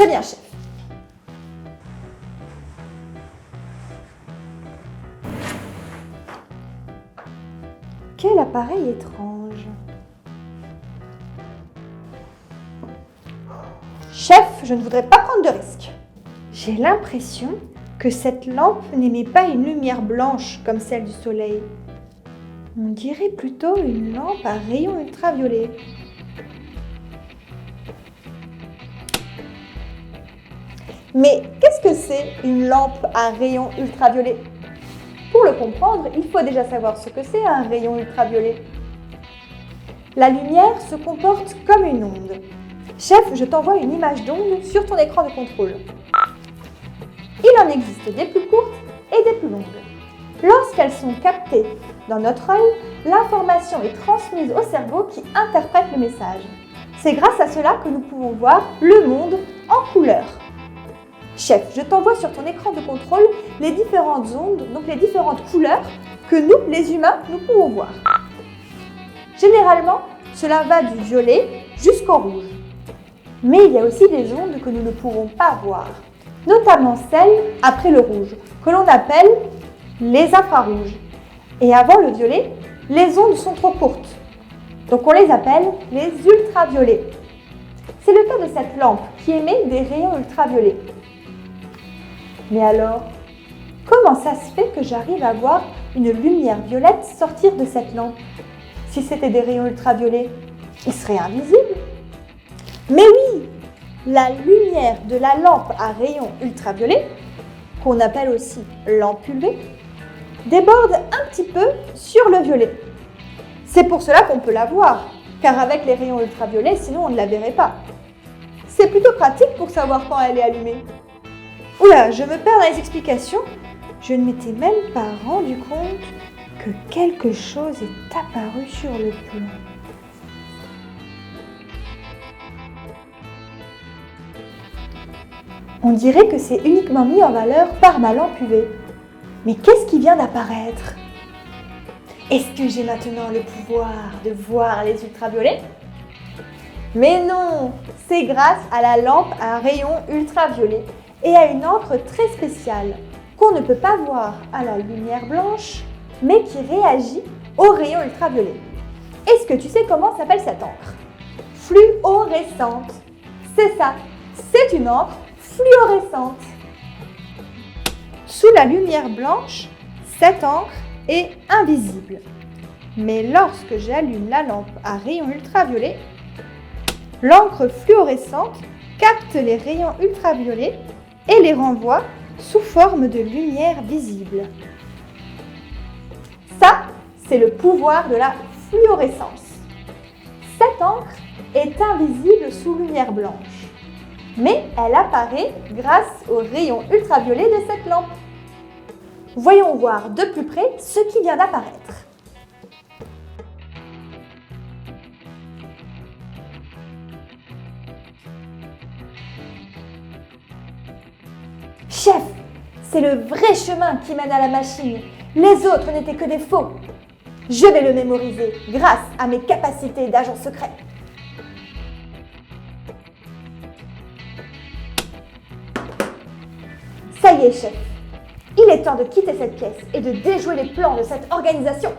Très bien, chef. Quel appareil étrange. Chef, je ne voudrais pas prendre de risques. J'ai l'impression que cette lampe n'émet pas une lumière blanche comme celle du soleil. On dirait plutôt une lampe à rayons ultraviolets. Mais qu'est-ce que c'est une lampe à rayons ultraviolets? Pour le comprendre, il faut déjà savoir ce que c'est un rayon ultraviolet. La lumière se comporte comme une onde. Chef, je t'envoie une image d'onde sur ton écran de contrôle. Il en existe des plus courtes et des plus longues. Lorsqu'elles sont captées dans notre œil, l'information est transmise au cerveau qui interprète le message. C'est grâce à cela que nous pouvons voir le monde en couleur. Chef, je t'envoie sur ton écran de contrôle les différentes ondes, donc les différentes couleurs que nous, les humains, nous pouvons voir. Généralement, cela va du violet jusqu'au rouge. Mais il y a aussi des ondes que nous ne pourrons pas voir, notamment celles après le rouge, que l'on appelle les infrarouges. Et avant le violet, les ondes sont trop courtes, donc on les appelle les ultraviolets. C'est le cas de cette lampe qui émet des rayons ultraviolets. Mais alors, comment ça se fait que j'arrive à voir une lumière violette sortir de cette lampe? Si c'était des rayons ultraviolets, ils seraient invisibles. Mais oui, la lumière de la lampe à rayons ultraviolets, qu'on appelle aussi lampe UV, déborde un petit peu sur le violet. C'est pour cela qu'on peut la voir, car avec les rayons ultraviolets, sinon on ne la verrait pas. C'est plutôt pratique pour savoir quand elle est allumée. Oula, je me perds dans les explications. Je ne m'étais même pas rendu compte que quelque chose est apparu sur le plan. On dirait que c'est uniquement mis en valeur par ma lampe UV. Mais qu'est-ce qui vient d'apparaître? Est-ce que j'ai maintenant le pouvoir de voir les ultraviolets? Mais non, c'est grâce à la lampe à rayons ultraviolets et à une encre très spéciale qu'on ne peut pas voir à la lumière blanche, mais qui réagit aux rayons ultraviolets. Est-ce que tu sais comment s'appelle cette encre? Fluorescente. C'est ça, c'est une encre fluorescente. Sous la lumière blanche, cette encre est invisible. Mais lorsque j'allume la lampe à rayons ultraviolets, l'encre fluorescente capte les rayons ultraviolets et les renvoie sous forme de lumière visible. Ça, c'est le pouvoir de la fluorescence. Cette encre est invisible sous lumière blanche, mais elle apparaît grâce aux rayons ultraviolets de cette lampe. Voyons voir de plus près ce qui vient d'apparaître. Chef, c'est le vrai chemin qui mène à la machine. Les autres n'étaient que des faux. Je vais le mémoriser grâce à mes capacités d'agent secret. Ça y est, chef. Il est temps de quitter cette pièce et de déjouer les plans de cette organisation.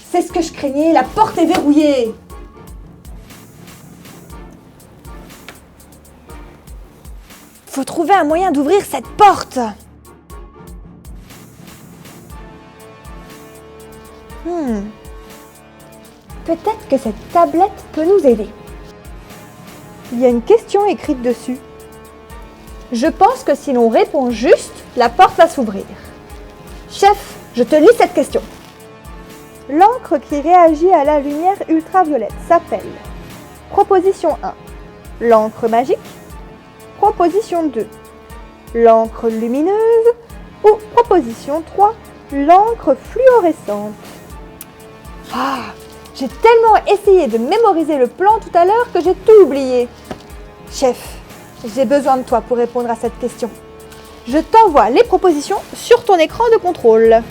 C'est ce que je craignais, la porte est verrouillée. Faut trouver un moyen d'ouvrir cette porte. Peut-être que cette tablette peut nous aider. Il y a une question écrite dessus. Je pense que si l'on répond juste, la porte va s'ouvrir. Chef, je te lis cette question. L'encre qui réagit à la lumière ultraviolette s'appelle proposition 1, l'encre magique, proposition 2, l'encre lumineuse ou proposition 3, l'encre fluorescente. Ah, j'ai tellement essayé de mémoriser le plan tout à l'heure que j'ai tout oublié. Chef, j'ai besoin de toi pour répondre à cette question. Je t'envoie les propositions sur ton écran de contrôle.